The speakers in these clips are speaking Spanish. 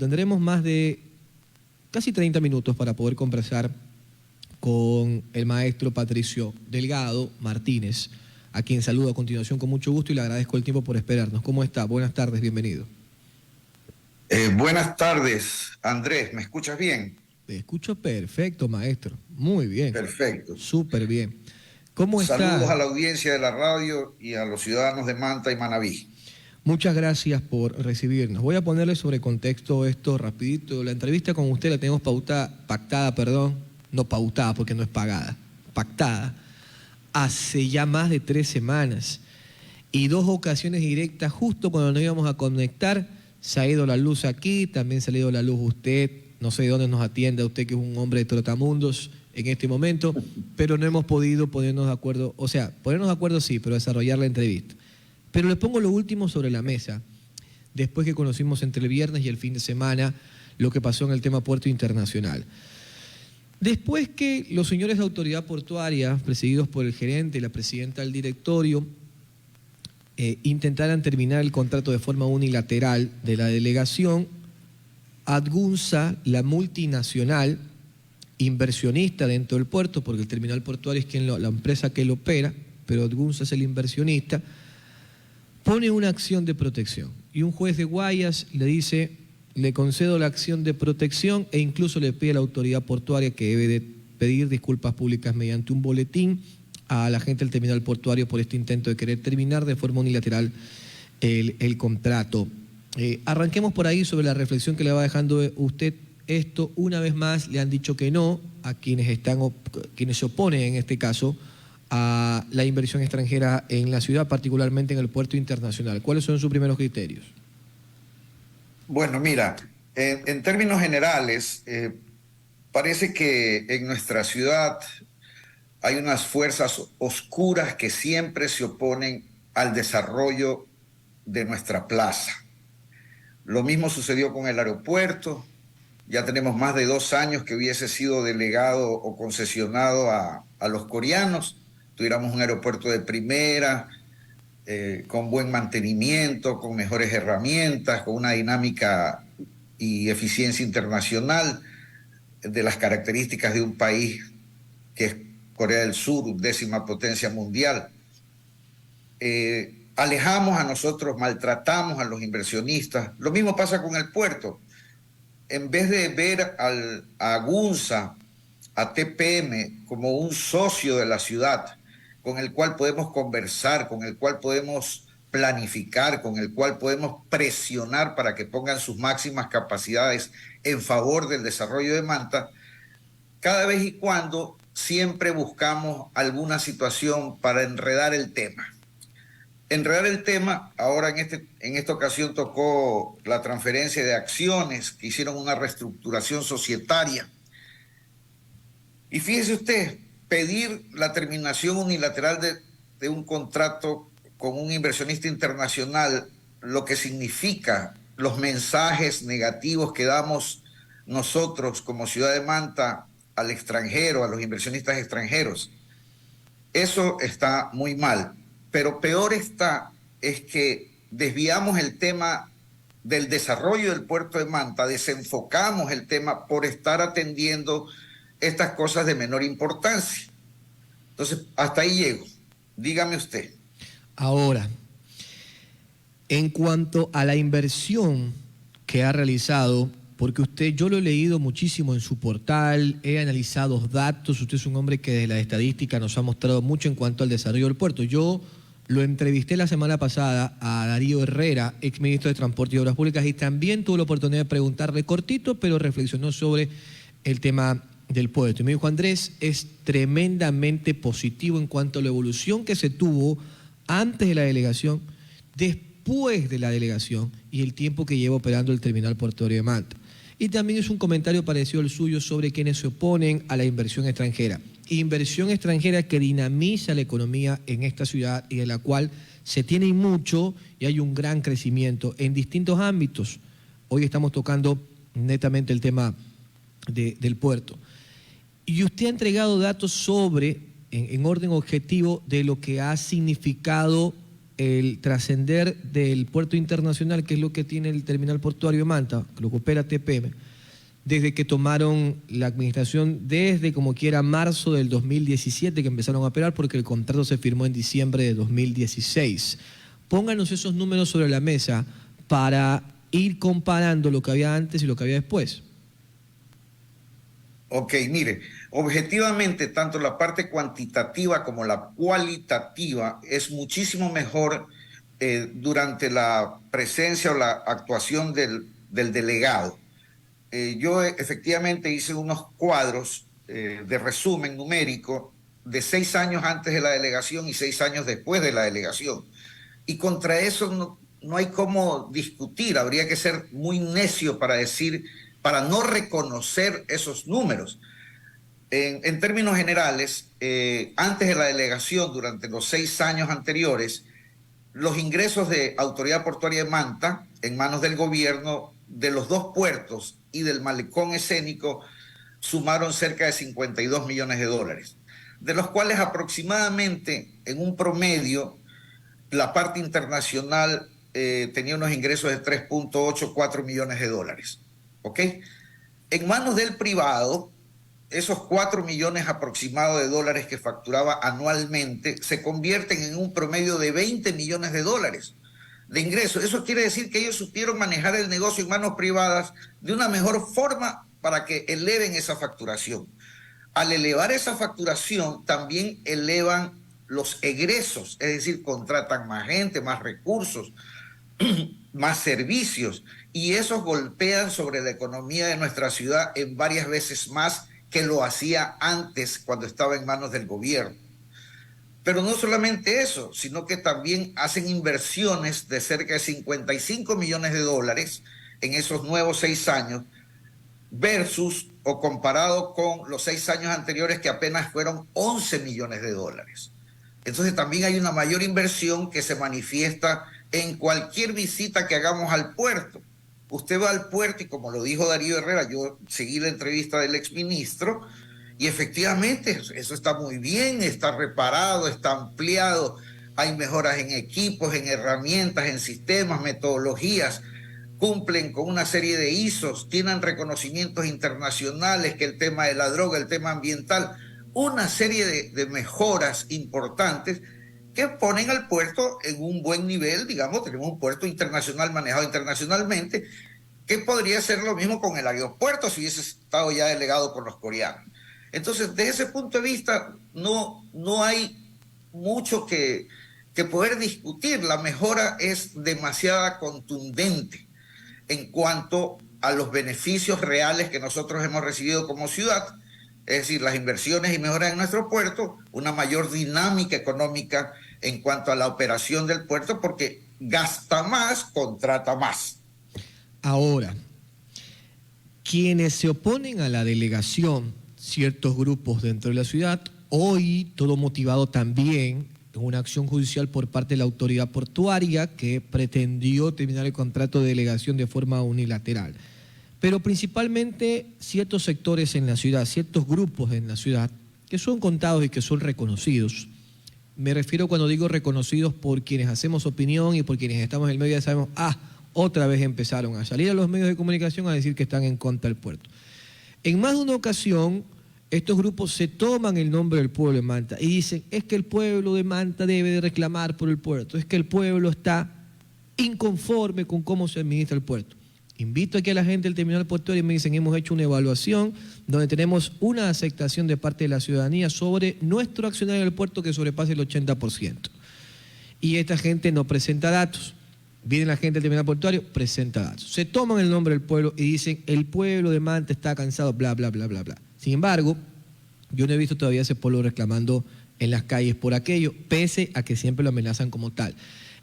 Tendremos más de casi 30 minutos para poder conversar con el maestro Patricio Delgado Martínez, a quien saludo a continuación con mucho gusto y le agradezco el tiempo por esperarnos. ¿Cómo está? Buenas tardes, bienvenido. Buenas tardes, Andrés. ¿Me escuchas bien? Te escucho perfecto, maestro. Muy bien. Perfecto. Súper bien. ¿Cómo está? Saludos a la audiencia de la radio y a los ciudadanos de Manta y Manabí. Muchas gracias por recibirnos. Voy a ponerle sobre contexto esto rapidito. La entrevista con usted la tenemos pactada, no pautada porque no es pagada, pactada, hace ya más de 3 semanas. Y 2 ocasiones directas, justo cuando nos íbamos a conectar, se ha ido la luz aquí, también se ha ido la luz usted, no sé de dónde nos atiende a usted, que es un hombre de trotamundos en este momento, pero no hemos podido ponernos de acuerdo, o sea, ponernos de acuerdo sí, pero desarrollar la entrevista. Pero le pongo lo último sobre la mesa, después que conocimos entre el viernes y el fin de semana lo que pasó en el tema Puerto Internacional. Después que los señores de autoridad portuaria, presididos por el gerente y la presidenta del directorio, intentaran terminar el contrato de forma unilateral de la delegación, Adgunza, la multinacional inversionista dentro del puerto, porque el terminal portuario es la empresa que lo opera, pero Adgunza es el inversionista, pone una acción de protección. Y un juez de Guayas le dice, le concedo la acción de protección e incluso le pide a la autoridad portuaria que debe de pedir disculpas públicas mediante un boletín a la gente del terminal portuario por este intento de querer terminar de forma unilateral el contrato. Arranquemos por ahí sobre la reflexión que le va dejando usted. Esto, una vez más, le han dicho que no a quienes se oponen en este caso a la inversión extranjera en la ciudad, particularmente en el puerto internacional. ¿Cuáles son sus primeros criterios? Bueno, mira, en términos generales, parece que en nuestra ciudad hay unas fuerzas oscuras que siempre se oponen al desarrollo de nuestra plaza. Lo mismo sucedió con el aeropuerto. Ya tenemos más de 2 años que hubiese sido delegado o concesionado a los coreanos. Tuviéramos un aeropuerto de primera, con buen mantenimiento, con mejores herramientas, con una dinámica y eficiencia internacional de las características de un país que es Corea del Sur, 10ª potencia mundial. Alejamos a nosotros, maltratamos a los inversionistas. Lo mismo pasa con el puerto. En vez de ver a Adgunza, a TPM como un socio de la ciudad, con el cual podemos conversar, con el cual podemos planificar, con el cual podemos presionar para que pongan sus máximas capacidades en favor del desarrollo de Manta, cada vez y cuando siempre buscamos alguna situación para enredar el tema. Enredar el tema, ahora en esta ocasión tocó la transferencia de acciones que hicieron una reestructuración societaria. Y fíjese usted, pedir la terminación unilateral de un contrato con un inversionista internacional, lo que significa los mensajes negativos que damos nosotros como ciudad de Manta al extranjero, a los inversionistas extranjeros. Eso está muy mal. Pero peor es que desviamos el tema del desarrollo del puerto de Manta, desenfocamos el tema por estar atendiendo estas cosas de menor importancia. Entonces, hasta ahí llego. Dígame usted. Ahora, en cuanto a la inversión que ha realizado, porque yo lo he leído muchísimo en su portal, he analizado datos, usted es un hombre que desde la estadística nos ha mostrado mucho en cuanto al desarrollo del puerto. Yo lo entrevisté la semana pasada a Darío Herrera, exministro de Transporte y Obras Públicas, y también tuve la oportunidad de preguntarle cortito, pero reflexionó sobre el tema del puerto. Y me dijo, Andrés, es tremendamente positivo en cuanto a la evolución que se tuvo antes de la delegación, después de la delegación y el tiempo que lleva operando el terminal portuario de Manta. Y también es un comentario parecido al suyo sobre quienes se oponen a la inversión extranjera. Inversión extranjera que dinamiza la economía en esta ciudad y de la cual se tiene mucho y hay un gran crecimiento en distintos ámbitos. Hoy estamos tocando netamente el tema del puerto. Y usted ha entregado datos sobre, en orden objetivo, de lo que ha significado el trascender del puerto internacional, que es lo que tiene el terminal portuario de Manta, que lo opera TPM, desde que tomaron la administración, desde como quiera marzo del 2017 que empezaron a operar, porque el contrato se firmó en diciembre de 2016. Pónganos esos números sobre la mesa para ir comparando lo que había antes y lo que había después. Ok, mire, objetivamente tanto la parte cuantitativa como la cualitativa es muchísimo mejor durante la presencia o la actuación del delegado. Yo efectivamente hice unos cuadros de resumen numérico de 6 años antes de la delegación y 6 años después de la delegación. Y contra eso no hay cómo discutir, habría que ser muy necio para decir, para no reconocer esos números. En términos generales, antes de la delegación, durante los 6 años anteriores, los ingresos de Autoridad Portuaria de Manta, en manos del gobierno, de los 2 puertos y del malecón escénico, sumaron cerca de 52 millones de dólares, de los cuales aproximadamente, en un promedio, la parte internacional tenía unos ingresos de 3.84 millones de dólares. ¿Ok? En manos del privado, esos 4 millones aproximados de dólares que facturaba anualmente se convierten en un promedio de 20 millones de dólares de ingresos. Eso quiere decir que ellos supieron manejar el negocio en manos privadas de una mejor forma para que eleven esa facturación. Al elevar esa facturación, también elevan los egresos, es decir, contratan más gente, más recursos, más servicios, y esos golpean sobre la economía de nuestra ciudad en varias veces más que lo hacía antes cuando estaba en manos del gobierno. Pero no solamente eso, sino que también hacen inversiones de cerca de 55 millones de dólares en esos nuevos 6 años, versus o comparado con los 6 años anteriores que apenas fueron 11 millones de dólares. Entonces también hay una mayor inversión que se manifiesta en cualquier visita que hagamos al puerto. Usted va al puerto y, como lo dijo Darío Herrera, yo seguí la entrevista del exministro y efectivamente eso está muy bien, está reparado, está ampliado, hay mejoras en equipos, en herramientas, en sistemas, metodologías, cumplen con una serie de ISOs, tienen reconocimientos internacionales, que el tema de la droga, el tema ambiental, una serie de mejoras importantes que ponen al puerto en un buen nivel. Digamos, tenemos un puerto internacional manejado internacionalmente, que podría ser lo mismo con el aeropuerto si hubiese estado ya delegado por los coreanos. Entonces, desde ese punto de vista, no hay mucho que poder discutir. La mejora es demasiado contundente en cuanto a los beneficios reales que nosotros hemos recibido como ciudad, es decir, las inversiones y mejoras en nuestro puerto, una mayor dinámica económica en cuanto a la operación del puerto, porque gasta más, contrata más. Ahora, quienes se oponen a la delegación, ciertos grupos dentro de la ciudad, hoy todo motivado también en una acción judicial por parte de la autoridad portuaria que pretendió terminar el contrato de delegación de forma unilateral. Pero principalmente ciertos sectores en la ciudad, ciertos grupos en la ciudad, que son contados y que son reconocidos. Me refiero cuando digo reconocidos por quienes hacemos opinión y por quienes estamos en el medio, ya sabemos, otra vez empezaron a salir a los medios de comunicación a decir que están en contra del puerto. En más de una ocasión, estos grupos se toman el nombre del pueblo de Manta y dicen, es que el pueblo de Manta debe de reclamar por el puerto, es que el pueblo está inconforme con cómo se administra el puerto. Invito aquí a la gente del terminal portuario y me dicen, hemos hecho una evaluación donde tenemos una aceptación de parte de la ciudadanía sobre nuestro accionar en el puerto que sobrepasa el 80%. Y esta gente no presenta datos. Viene la gente del terminal portuario, presenta datos. Se toman el nombre del pueblo y dicen, el pueblo de Manta está cansado, bla, bla, bla, bla, bla. Sin embargo, yo no he visto todavía ese pueblo reclamando en las calles por aquello, pese a que siempre lo amenazan como tal.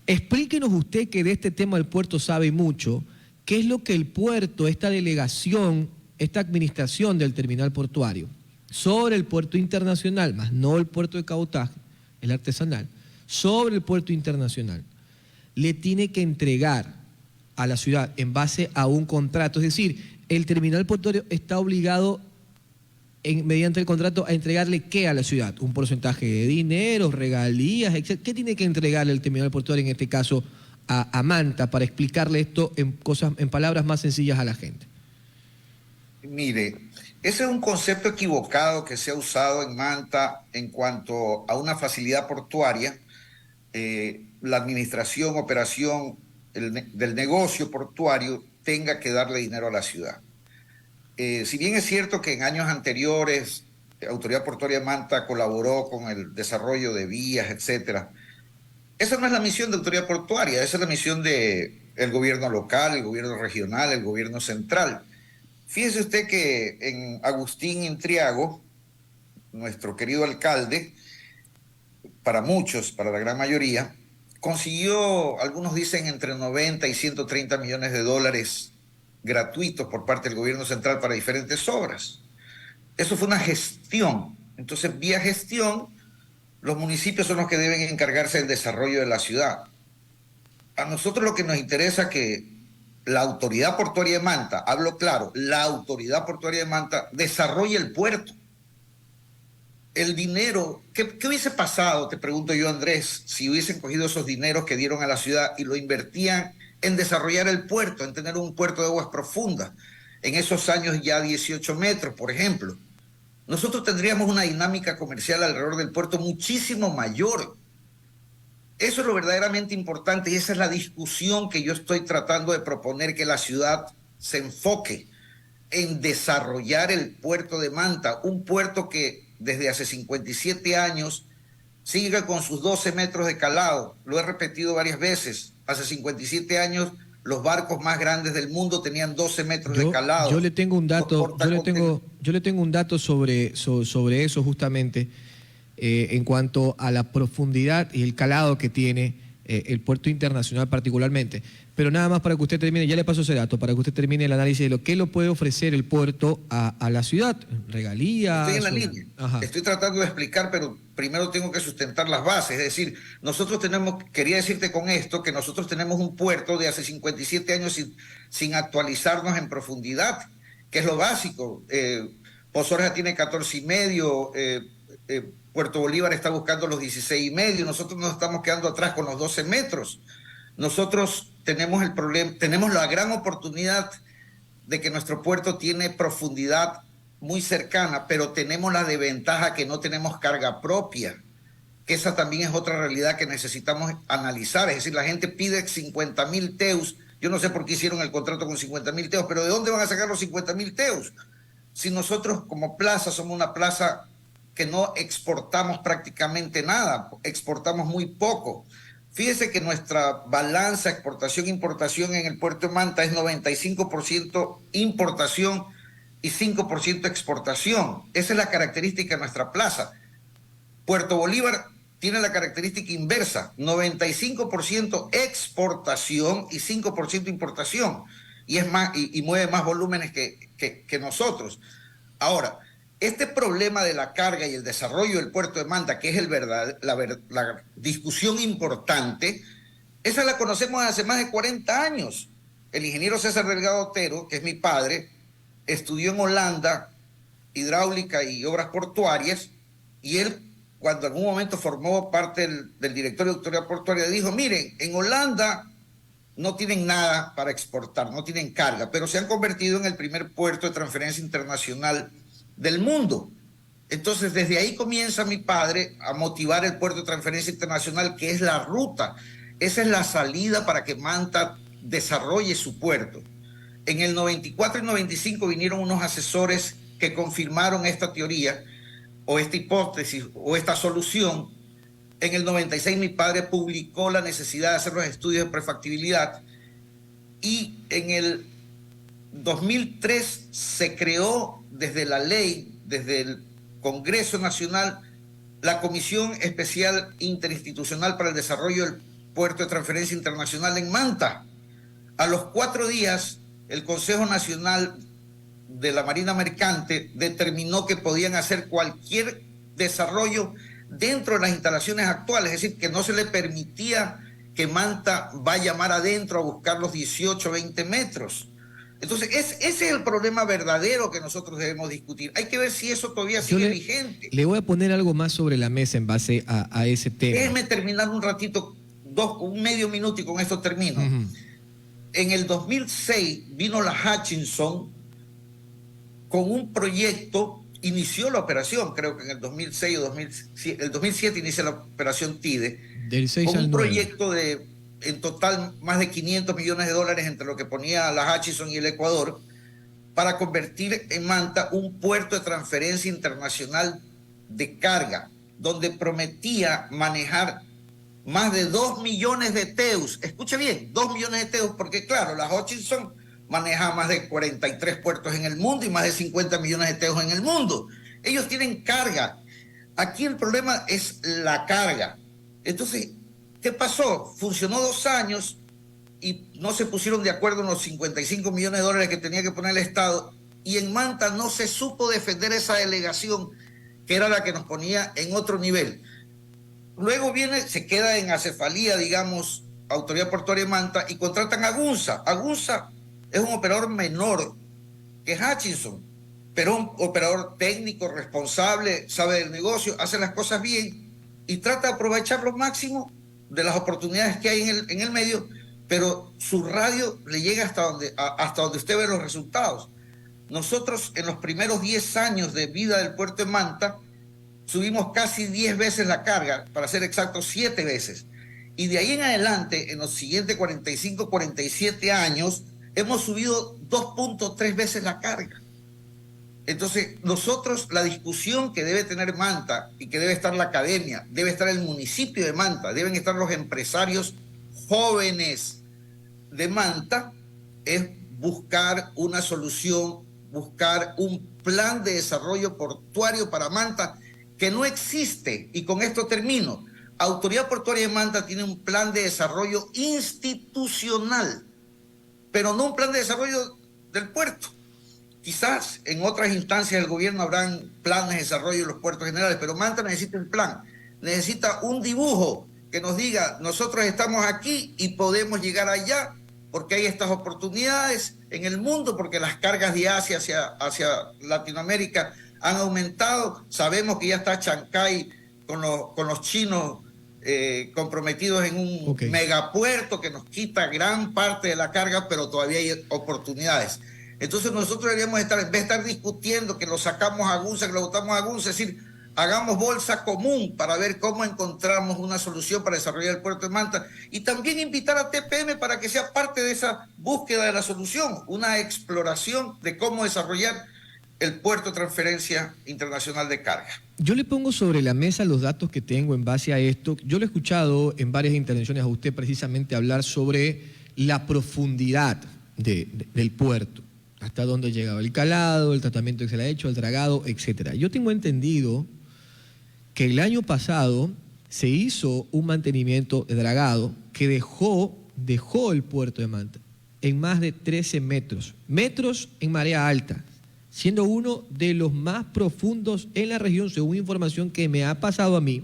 Explíquenos usted, que de este tema del puerto sabe mucho, qué es lo que el puerto, esta delegación, esta administración del terminal portuario, sobre el puerto internacional, más no el puerto de cabotaje, el artesanal, sobre el puerto internacional, le tiene que entregar a la ciudad en base a un contrato. Es decir, el terminal portuario está obligado mediante el contrato, a entregarle qué a la ciudad, un porcentaje de dinero, regalías, etc. ¿Qué tiene que entregarle el terminal portuario, en este caso a Manta, para explicarle esto en palabras más sencillas a la gente? Mire, ese es un concepto equivocado que se ha usado en Manta en cuanto a una facilidad portuaria. La administración, operación del negocio portuario tenga que darle dinero a la ciudad. Si bien es cierto que en años anteriores la Autoridad Portuaria de Manta colaboró con el desarrollo de vías, etcétera, esa no es la misión de Autoridad Portuaria, esa es la misión del gobierno local, el gobierno regional, el gobierno central. Fíjese usted que en Agustín Intriago, nuestro querido alcalde, para muchos, para la gran mayoría, consiguió, algunos dicen, entre 90 y 130 millones de dólares gratuitos por parte del gobierno central para diferentes obras. Eso fue una gestión. Entonces, vía gestión, los municipios son los que deben encargarse del desarrollo de la ciudad. A nosotros lo que nos interesa es que la Autoridad Portuaria de Manta, hablo claro, la Autoridad Portuaria de Manta desarrolle el puerto. El dinero, ¿qué hubiese pasado, te pregunto yo, Andrés, si hubiesen cogido esos dineros que dieron a la ciudad y lo invertían en desarrollar el puerto, en tener un puerto de aguas profundas, en esos años ya 18 metros, por ejemplo? Nosotros tendríamos una dinámica comercial alrededor del puerto muchísimo mayor. Eso es lo verdaderamente importante y esa es la discusión que yo estoy tratando de proponer, que la ciudad se enfoque en desarrollar el puerto de Manta, un puerto que desde hace 57 años sigue con sus 12 metros de calado. Lo he repetido varias veces. Hace 57 años los barcos más grandes del mundo tenían 12 metros de calado. Yo le tengo un dato, yo le tengo un dato sobre eso justamente, en cuanto a la profundidad y el calado que tiene el puerto internacional particularmente. Pero nada más para que usted termine, ya le paso ese dato, para que usted termine el análisis de lo que lo puede ofrecer el puerto a la ciudad, regalías. Estoy en la línea. Ajá. Estoy tratando de explicar, pero primero tengo que sustentar las bases. Es decir, nosotros quería decirte con esto que nosotros tenemos un puerto de hace 57 años sin actualizarnos en profundidad, que es lo básico. Pozo Oreja tiene 14,5, Puerto Bolívar está buscando los 16,5, nosotros nos estamos quedando atrás con los 12 metros. Nosotros tenemos el problema, tenemos la gran oportunidad de que nuestro puerto tiene profundidad muy cercana, pero tenemos la desventaja que no tenemos carga propia, que esa también es otra realidad que necesitamos analizar. Es decir, la gente pide 50,000 teus, yo no sé por qué hicieron el contrato con 50,000 teus, pero ¿de dónde van a sacar los 50,000 teus? Si nosotros como plaza somos una plaza que no exportamos prácticamente nada, exportamos muy poco. Fíjese que nuestra balanza exportación-importación en el puerto de Manta es 95% importación y 5% exportación. Esa es la característica de nuestra plaza. Puerto Bolívar tiene la característica inversa, 95% exportación y 5% importación, y es más, y mueve más volúmenes que nosotros. Ahora, este problema de la carga y el desarrollo del puerto de Manta, que es la discusión importante, esa la conocemos hace más de 40 años. El ingeniero César Delgado Otero, que es mi padre, estudió en Holanda hidráulica y obras portuarias, y él, cuando en algún momento formó parte del directorio de autoridad portuaria, dijo: miren, en Holanda no tienen nada para exportar, no tienen carga, pero se han convertido en el primer puerto de transferencia internacional del mundo. Entonces, desde ahí comienza mi padre a motivar el puerto de transferencia internacional, que es la ruta. Esa es la salida para que Manta desarrolle su puerto. En el 94 y 95 vinieron unos asesores que confirmaron esta teoría, o esta hipótesis, o esta solución. En el 96 mi padre publicó la necesidad de hacer los estudios de prefactibilidad, y en el 2003 se creó desde la ley, desde el Congreso Nacional, la Comisión Especial Interinstitucional para el Desarrollo del Puerto de Transferencia Internacional en Manta. A los 4 días, el Consejo Nacional de la Marina Mercante determinó que podían hacer cualquier desarrollo dentro de las instalaciones actuales, es decir, que no se le permitía que Manta vaya mar adentro a buscar los 18, 20 metros. Entonces, ese es el problema verdadero que nosotros debemos discutir. Hay que ver si eso todavía sigue vigente. Le voy a poner algo más sobre la mesa en base a ese tema. Déjeme terminar un ratito, un medio minuto y con esto termino. En el 2006 vino la Hutchinson con un proyecto, inició la operación, creo que en el 2006 o 2007, el 2007 inicia la operación TIDE, del 6 con al un 9. proyecto de, en total, más de 500 millones de dólares entre lo que ponía la Hutchinson y el Ecuador, para convertir en Manta un puerto de transferencia internacional de carga, donde prometía manejar más de 2 millones de TEUs. Escuche bien, 2 millones de TEUs, porque claro, la Hutchinson maneja más de 43 puertos en el mundo y más de 50 millones de TEUs en el mundo. Ellos tienen carga. Aquí el problema es la carga. Entonces, ¿qué pasó? Funcionó 2 años y no se pusieron de acuerdo en los 55 millones de dólares que tenía que poner el Estado, y en Manta no se supo defender esa delegación, que era la que nos ponía en otro nivel. Luego viene, se queda en acefalía, digamos, Autoridad Portuaria de Manta, y contratan a Agunza. Agunza es un operador menor que Hutchinson, pero un operador técnico, responsable, sabe del negocio, hace las cosas bien y trata de aprovechar lo máximo de las oportunidades que hay en el medio, pero su radio le llega hasta donde usted ve los resultados. Nosotros en los primeros 10 años de vida del puerto de Manta subimos casi 10 veces la carga, para ser exactos 7 veces. Y de ahí en adelante, en los siguientes 45, 47 años, hemos subido 2.3 veces la carga. Entonces, nosotros, la discusión que debe tener Manta y que debe estar la academia, debe estar el municipio de Manta, deben estar los empresarios jóvenes de Manta, es buscar una solución, buscar un plan de desarrollo portuario para Manta que no existe. Y con esto termino. Autoridad Portuaria de Manta tiene un plan de desarrollo institucional, pero no un plan de desarrollo del puerto. Quizás en otras instancias del gobierno habrán planes de desarrollo de los puertos generales, pero Manta necesita un plan, necesita un dibujo que nos diga, nosotros estamos aquí y podemos llegar allá, porque hay estas oportunidades en el mundo, porque las cargas de Asia hacia Latinoamérica han aumentado. Sabemos que ya está Chancay con los chinos comprometidos en un megapuerto que nos quita gran parte de la carga, pero todavía hay oportunidades. Entonces nosotros deberíamos estar, en vez de estar discutiendo que lo sacamos a Agunza, que lo votamos a Agunza, es decir, hagamos bolsa común para ver cómo encontramos una solución para desarrollar el puerto de Manta, y también invitar a TPM para que sea parte de esa búsqueda de la solución, una exploración de cómo desarrollar el puerto de transferencia internacional de carga. Yo le pongo sobre la mesa los datos que tengo en base a esto. Yo lo he escuchado en varias intervenciones a usted precisamente hablar sobre la profundidad del puerto, hasta dónde llegaba el calado, el tratamiento que se le ha hecho, el dragado, etcétera. Yo tengo entendido que el año pasado se hizo un mantenimiento de dragado que dejó el puerto de Manta en más de 13 metros en marea alta, siendo uno de los más profundos en la región, según información que me ha pasado a mí.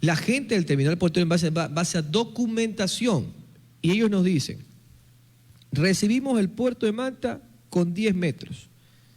La gente del terminal portuario en base a documentación, y ellos nos dicen, recibimos el puerto de Manta con 10 metros.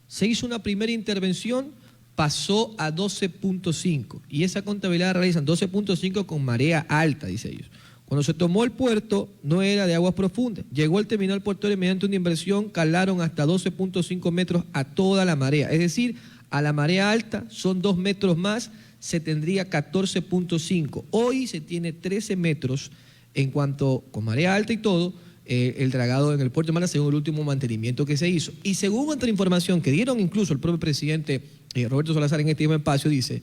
Se hizo una primera intervención, pasó a 12.5, y esa contabilidad la realizan 12.5 con marea alta, dice ellos. Cuando se tomó el puerto, no era de aguas profundas. Llegó el terminal portuario mediante una inversión, calaron hasta 12.5 metros a toda la marea. Es decir, a la marea alta son 2 metros más, se tendría 14.5. Hoy se tiene 13 metros en cuanto, con marea alta y todo, el dragado en el puerto de Manta, según el último mantenimiento que se hizo. Y según otra información que dieron incluso el propio presidente Roberto Salazar en este mismo espacio, dice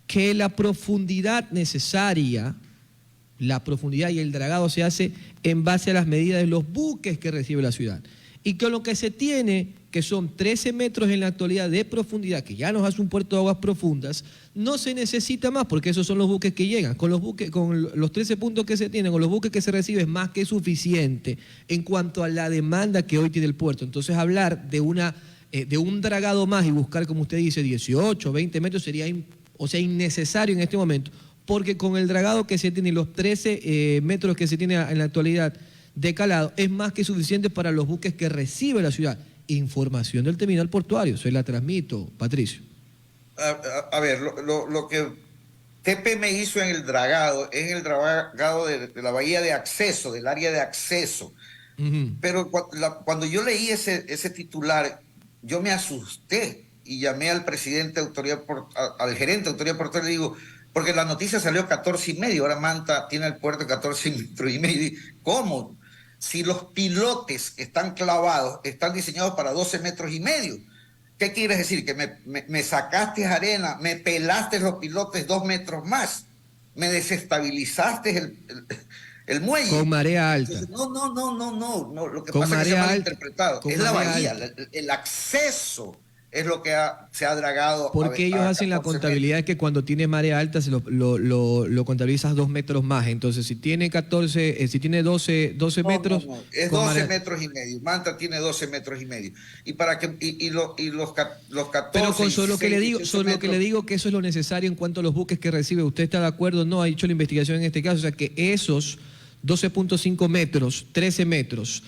que la profundidad necesaria, la profundidad y el dragado se hace en base a las medidas de los buques que recibe la ciudad. Y con lo que se tiene, que son 13 metros en la actualidad de profundidad, que ya nos hace un puerto de aguas profundas, no se necesita más, porque esos son los buques que llegan. Con los 13 puntos que se tienen, con los buques que se reciben, es más que suficiente en cuanto a la demanda que hoy tiene el puerto. Entonces, hablar de un dragado más y buscar, como usted dice, 18, 20 metros sería innecesario en este momento, porque con el dragado que se tiene y los 13 metros que se tiene en la actualidad de calado es más que suficiente para los buques que recibe la ciudad. Información del terminal portuario, se la transmito, Patricio. A ver, lo que TPM hizo en el dragado, es en el dragado de la bahía de acceso, del área de acceso. Pero cuando yo leí ese titular, yo me asusté y llamé al presidente de autoridad, al gerente de autoridad portuaria, y digo, porque la noticia salió 14,5, ahora Manta tiene el puerto 14,5 metros. ¿Cómo? Si los pilotes que están clavados están diseñados para 12,5 metros. ¿Qué quieres decir? Que me sacaste arena, me pelaste los pilotes 2 metros más, me desestabilizaste el muelle. Con marea alta. Entonces, no, lo que con pasa es que se ha marea malinterpretado. Es la bahía, el acceso es lo que se ha dragado. Porque ellos hacen la contabilidad que cuando tiene marea alta se lo contabilizas 2 metros más. Entonces, si tiene 14, si tiene 12 metros. No. Es 12,5 metros. Manta tiene 12,5 metros. Y para que los 14. Pero con solo que le digo, que eso es lo necesario en cuanto a los buques que recibe. ¿Usted está de acuerdo? No, ha hecho la investigación en este caso. O sea que esos 12,5 metros, 13 metros,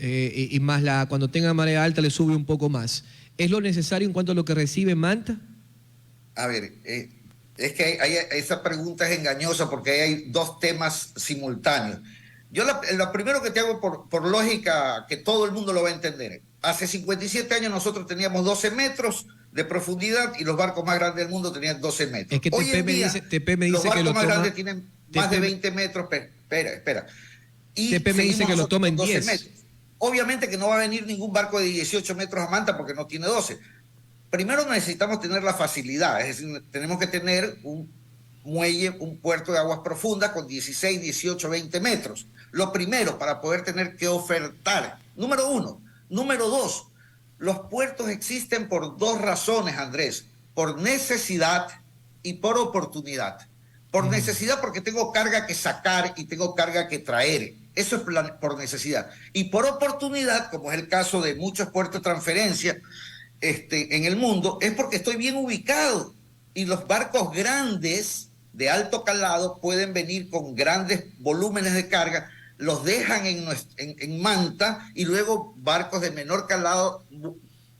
y más cuando tenga marea alta le sube un poco más. ¿Es lo necesario en cuanto a lo que recibe Manta? A ver, es que esa pregunta es engañosa porque hay dos temas simultáneos. Yo lo primero que te hago por lógica, que todo el mundo lo va a entender. Hace 57 años nosotros teníamos 12 metros de profundidad y los barcos más grandes del mundo tenían 12 metros. Es que TP me dice que los barcos más grandes tienen más de 20 metros. Espera. Y TP me dice que lo toma en 10 metros. Obviamente que no va a venir ningún barco de 18 metros a Manta porque no tiene 12. Primero necesitamos tener la facilidad, es decir, tenemos que tener un muelle, un puerto de aguas profundas con 16, 18, 20 metros. Lo primero para poder tener que ofertar. Número uno. Número dos, los puertos existen por dos razones, Andrés. Por necesidad y por oportunidad. Por necesidad porque tengo carga que sacar y tengo carga que traer. Eso es por necesidad. Y por oportunidad, como es el caso de muchos puertos de transferencia en el mundo, es porque estoy bien ubicado. Y los barcos grandes de alto calado pueden venir con grandes volúmenes de carga, los dejan en Manta y luego barcos de menor calado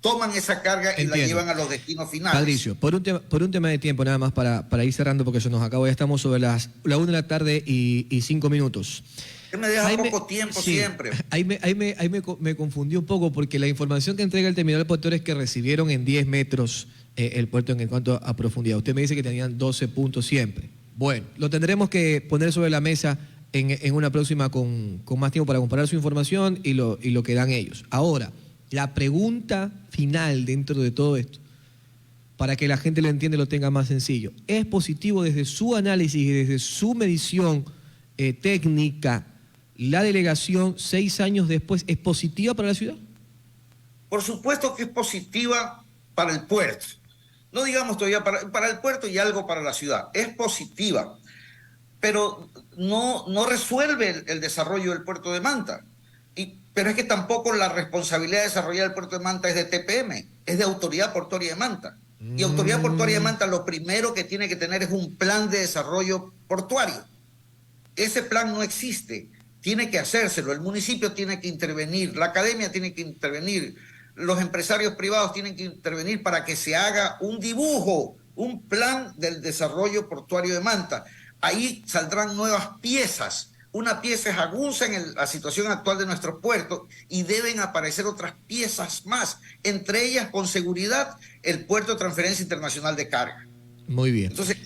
toman esa carga y la llevan a los destinos finales. Patricio, por un tema de tiempo nada más para ir cerrando porque se nos acabó, ya estamos sobre la 1 de la tarde y 5 minutos. Él me deja poco tiempo siempre. Ahí me confundí un poco porque la información que entrega el terminal portuario es que recibieron en 10 metros el puerto en cuanto a profundidad. Usted me dice que tenían 12 puntos siempre. Bueno, lo tendremos que poner sobre la mesa en una próxima con más tiempo para comparar su información y lo que dan ellos. Ahora, la pregunta final dentro de todo esto, para que la gente lo entienda y lo tenga más sencillo, ¿es positivo desde su análisis y desde su medición técnica la delegación 6 años después es positiva para la ciudad? Por supuesto que es positiva para el puerto. No digamos todavía para el puerto y algo para la ciudad. Es positiva, pero no resuelve el desarrollo del puerto de Manta. Pero es que tampoco la responsabilidad de desarrollar el puerto de Manta es de TPM, es de Autoridad Portuaria de Manta. Y Autoridad Portuaria de Manta lo primero que tiene que tener es un plan de desarrollo portuario. Ese plan no existe. Tiene que hacérselo, el municipio tiene que intervenir, la academia tiene que intervenir, los empresarios privados tienen que intervenir para que se haga un dibujo, un plan del desarrollo portuario de Manta. Ahí saldrán nuevas piezas. Una pieza es Agunza en la situación actual de nuestro puerto y deben aparecer otras piezas más, entre ellas con seguridad el puerto de transferencia internacional de carga. Muy bien. Entonces,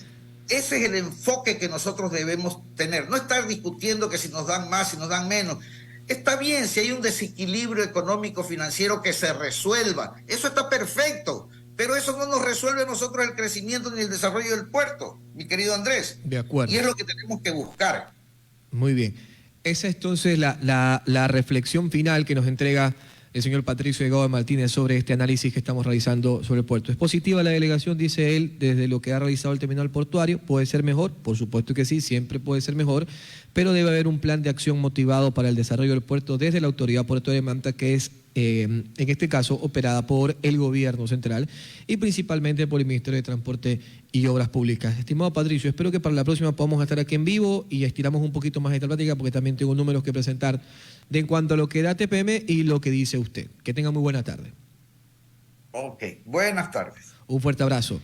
ese es el enfoque que nosotros debemos tener. No estar discutiendo que si nos dan más, si nos dan menos. Está bien, si hay un desequilibrio económico financiero que se resuelva. Eso está perfecto. Pero eso no nos resuelve a nosotros el crecimiento ni el desarrollo del puerto, mi querido Andrés. De acuerdo. Y es lo que tenemos que buscar. Muy bien. Esa es entonces la reflexión final que nos entrega el señor Patricio Delgado de Martínez sobre este análisis que estamos realizando sobre el puerto. ¿Es positiva la delegación, dice él, desde lo que ha realizado el terminal portuario? ¿Puede ser mejor? Por supuesto que sí, siempre puede ser mejor, pero debe haber un plan de acción motivado para el desarrollo del puerto desde la Autoridad Portuaria de Manta, que es en este caso operada por el gobierno central y principalmente por el Ministerio de Transporte y Obras Públicas. Estimado Patricio, espero que para la próxima podamos estar aquí en vivo y estiramos un poquito más esta plática porque también tengo números que presentar de en cuanto a lo que da TPM y lo que dice usted. Que tenga muy buena tarde. Ok, buenas tardes. Un fuerte abrazo.